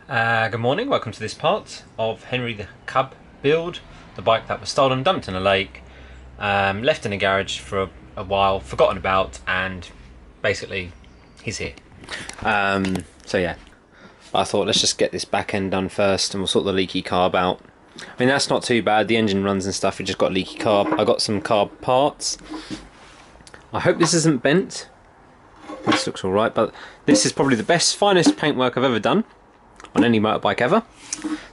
Good morning, welcome to this part of Henry the Cub build, the bike that was stolen, dumped in a lake, left in a garage for a while, forgotten about, and basically he's here. So yeah, I thought let's just get this back end done first and we'll sort the leaky carb out. I mean, that's not too bad, the engine runs and stuff, we just got leaky carb. I got some carb parts. I hope this isn't bent. This looks alright, but this is probably the best, finest paintwork I've ever done on any motorbike ever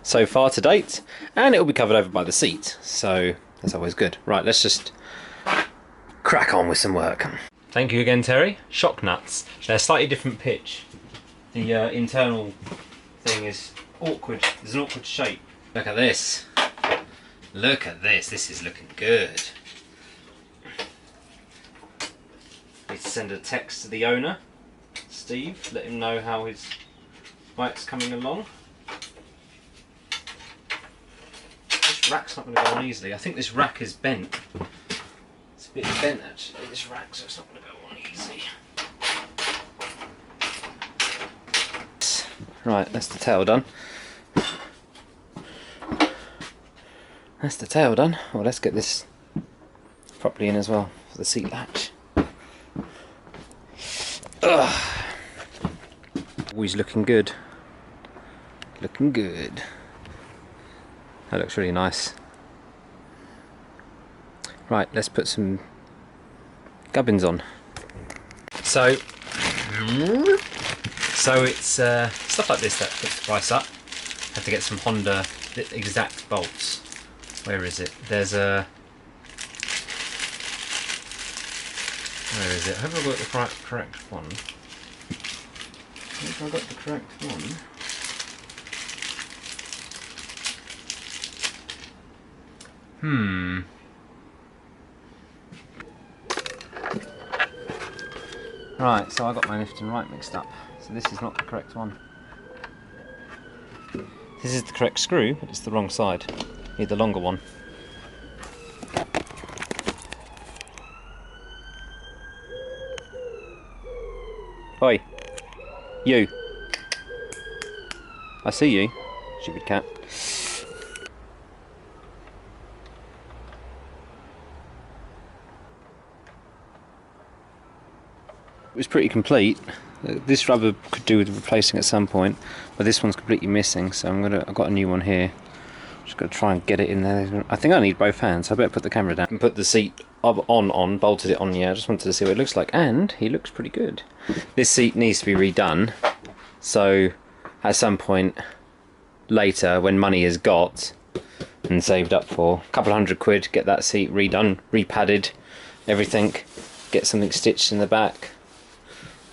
so far to date, and it will be covered over by the seat, so that's always good. Right, let's just crack on with some work. Thank you again, Terry. Shock nuts, they're slightly different pitch. The internal thing is awkward, there's an awkward shape. Look at this, look at this, this is looking good. Need to send a text to the owner, Steve, let him know how his bike's coming along. This rack's not going to go on easily. I think this rack is bent. It's a bit bent actually, this rack, so it's not going to go on easy. Right, that's the tail done. That's the tail done. Well, let's get this properly in as well for the seat latch. Ugh. Always looking good. Looking good. That looks really nice. Right, let's put some gubbins on. So it's stuff like this that puts the price up. Have to get some Honda exact bolts. Where is it? There's a... Where is it? I hope I got the correct one. I think I got the correct one. Right, so I got my left and right mixed up. So this is not the correct one. This is the correct screw, but it's the wrong side. Need the longer one. Oi! You! I see you, stupid cat. It was pretty complete. This rubber could do with replacing at some point, but this one's completely missing, so I've got a new one here. Just got to try and get it in there. I think I need both hands, so I better put the camera down and put the seat on, bolted it on. Yeah, I just wanted to see what it looks like, and he looks pretty good. This seat needs to be redone, so at some point later, when money is got and saved up for a couple £100, get that seat redone, repadded, everything, get something stitched in the back,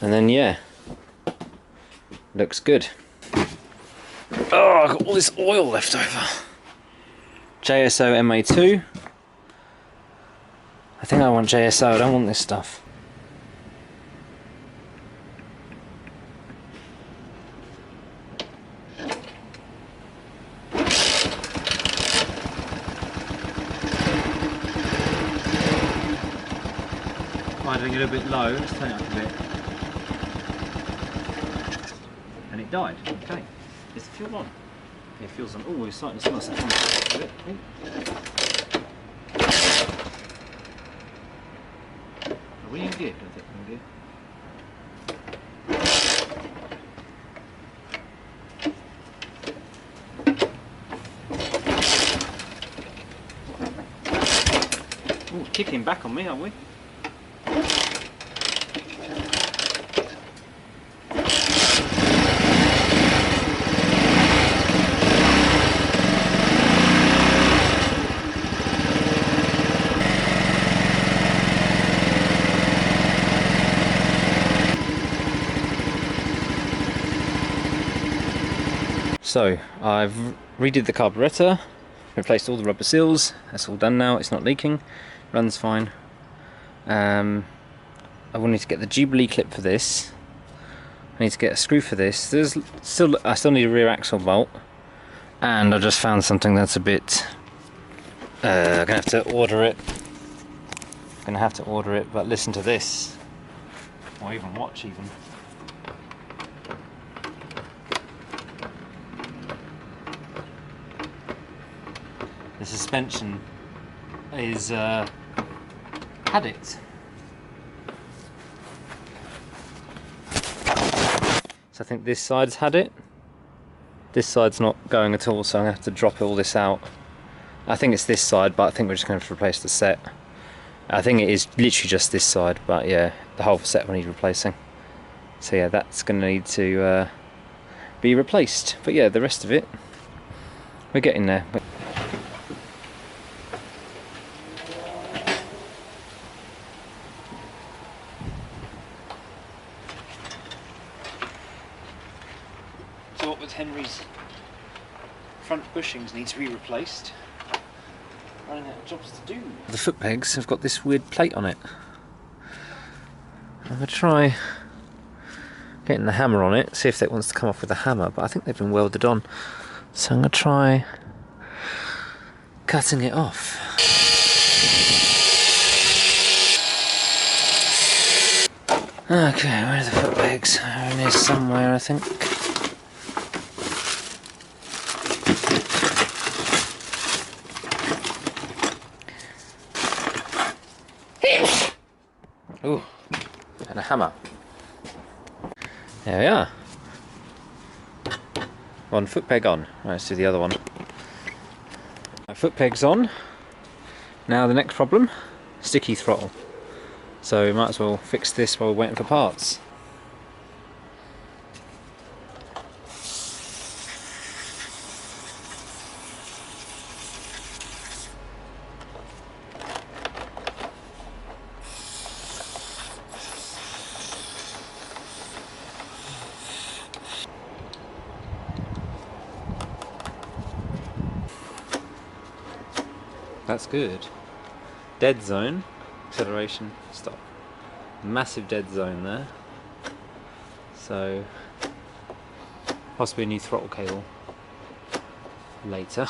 and then yeah, looks good. Oh, I've got all this oil left over. JSO MA2. I think I want JSO, I don't want this stuff. Idling a little bit low, let's turn it up a bit. And it died, okay. Is the fuel on? Yeah, fuel's on. Oh, it's starting to smell something a bit. Are we in gear? I think we're in gear. Oh, kicking back on me, aren't we? So I've redid the carburetor, replaced all the rubber seals, that's all done now, it's not leaking, runs fine. I will need to get the Jubilee clip for this, I need to get a screw for this, I still need a rear axle bolt, and I just found something that's a bit, I'm gonna have to order it, but listen to this, or even watch even. the suspension is had it. So I think this side's had it. This side's not going at all, so I'm going to have to drop all this out. I think it's this side, but I think we're just going to have to replace the set. I think it is literally just this side, but yeah, the whole set will need replacing. So yeah, that's going to need to be replaced. But yeah, the rest of it, we're getting there. So what with Henry's front bushings need to be replaced. Running out of jobs to do. The foot pegs have got this weird plate on it. I'm going to try getting the hammer on it, see if it wants to come off with a hammer, but I think they've been welded on. So I'm going to try cutting it off. Okay, where are the foot pegs? They're in here somewhere, I think. Ooh, and a hammer. There we are. One foot peg on. Right, let's do the other one. Foot peg's on. Now the next problem, sticky throttle. So we might as well fix this while we're waiting for parts. That's good. Dead zone, acceleration, stop. Massive dead zone there. So possibly a new throttle cable later.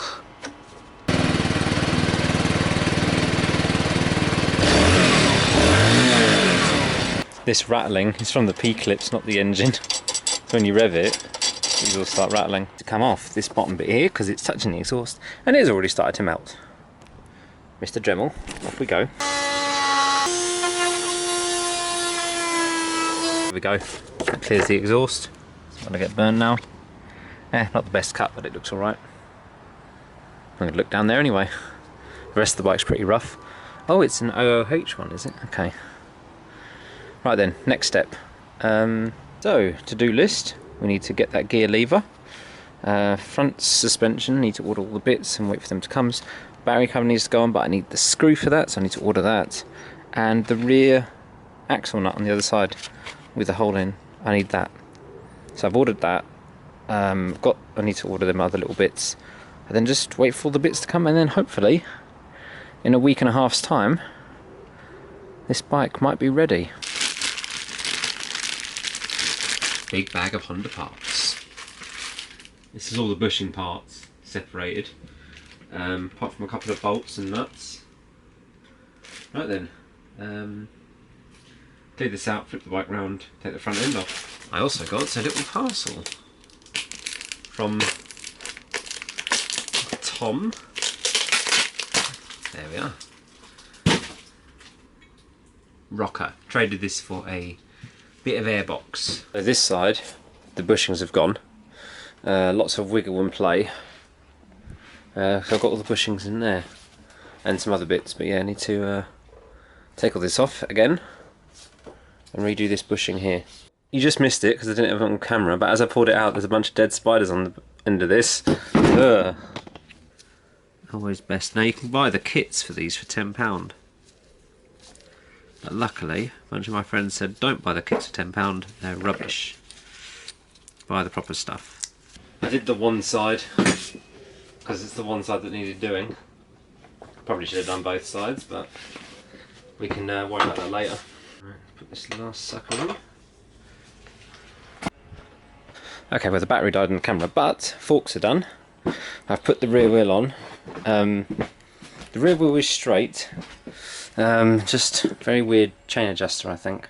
This rattling is from the P-clips, not the engine. So when you rev it, these will start rattling. To come off this bottom bit here because it's touching the exhaust, and it has already started to melt. Mr. Dremel, off we go. There we go. That clears the exhaust. It's going to get burned now. Not the best cut, but it looks alright. I'm going to look down there anyway. The rest of the bike's pretty rough. Oh, it's an OOH one, is it? Okay. Right then, next step. So, to-do list, we need to get that gear lever. Front suspension, need to order all the bits and wait for them to come. Battery cover needs to go on, but I need the screw for that, so I need to order that. And the rear axle nut on the other side with the hole in, I need that. So I've ordered that. I need to order them other little bits. And then just wait for all the bits to come, and then hopefully, in a week and a half's time, this bike might be ready. Big bag of Honda parts. This is all the bushing parts separated. Apart from a couple of bolts and nuts. Right then, clear this out, flip the bike round, take the front end off. I also got a little parcel from Tom. There we are. Rocker. Traded this for a bit of airbox. So this side, the bushings have gone. Lots of wiggle and play. So I've got all the bushings in there and some other bits, but yeah, I need to take all this off again and redo this bushing here. You just missed it because I didn't have it on camera, but as I pulled it out, there's a bunch of dead spiders on the end of this. Ugh. Always best. Now you can buy the kits for these for £10, but luckily a bunch of my friends said don't buy the kits for £10, they're rubbish. Buy the proper stuff. I did the one side because it's the one side that needed doing. Probably should have done both sides, but we can worry about that later. Right, put this last sucker on. Okay, well the battery died on the camera, but forks are done. I've put the rear wheel on. The rear wheel is straight. Just very weird chain adjuster, I think,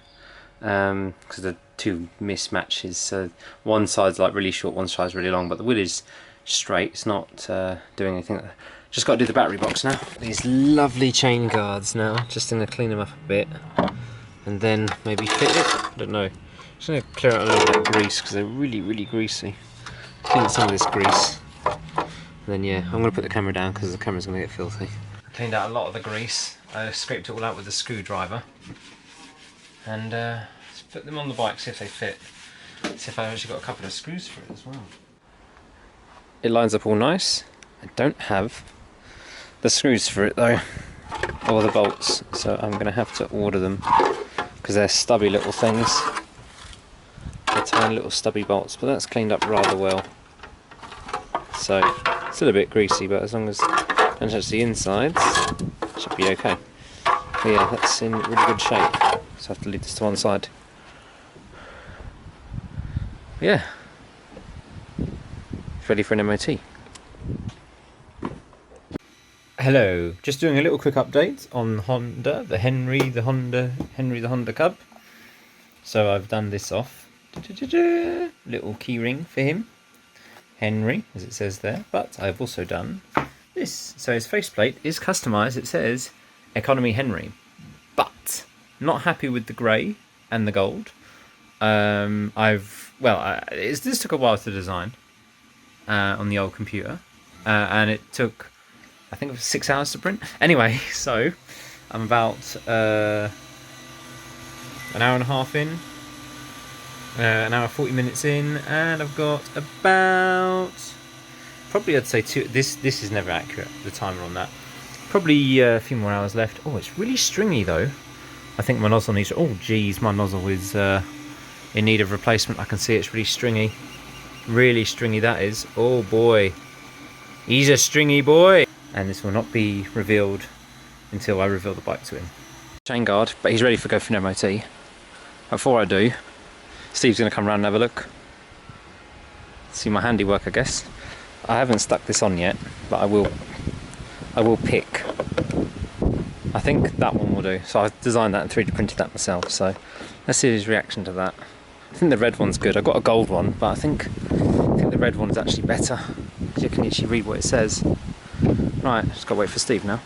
because the two mismatches. So one side's like really short, one side's really long, but the wheel is straight. It's not doing anything. Just got to do the battery box now. These lovely chain guards now. Just going to clean them up a bit, and then maybe fit it. I don't know. Just going to clear out a little bit of grease because they're really, really greasy. Clean some of this grease. And then yeah, I'm going to put the camera down because the camera's going to get filthy. I cleaned out a lot of the grease. I scraped it all out with a screwdriver. And let's put them on the bike, see if they fit. See if I've actually got a couple of screws for it as well. It lines up all nice. I don't have the screws for it though, or the bolts, so I'm going to have to order them because they're stubby little things. They're tiny little stubby bolts, but that's cleaned up rather well. So, still a bit greasy, but as long as I don't touch the insides, it should be okay. But yeah, that's in really good shape, so I have to leave this to one side. Yeah, it's ready for an MOT. Hello, just doing a little quick update on Honda, the Henry the Honda Cub. So I've done this off. Little key ring for him, Henry, as it says there. But I've also done this. So his faceplate is customised. It says Economy Henry, but not happy with the grey and the gold. This took a while to design on the old computer, and it took, I think it was 6 hours to print. Anyway, so I'm about an hour and a half in, an hour 40 minutes in, and I've got about, probably I'd say this is never accurate, the timer on that. Probably a few more hours left. Oh, it's really stringy though. I think my nozzle needs, oh geez, my nozzle is in need of replacement. I can see it's really stringy. Really stringy that is. Oh boy. He's a stringy boy. And this will not be revealed until I reveal the bike to him. Chain guard, but he's ready for go for an MOT. Before I do, Steve's going to come round and have a look. See my handiwork, I guess. I haven't stuck this on yet, but I will pick. I think that one will do. So I designed that and 3D printed that myself, so let's see his reaction to that. I think the red one's good. I got a gold one, but I think the red one's actually better because you can actually read what it says. Right, just gotta wait for Steve now.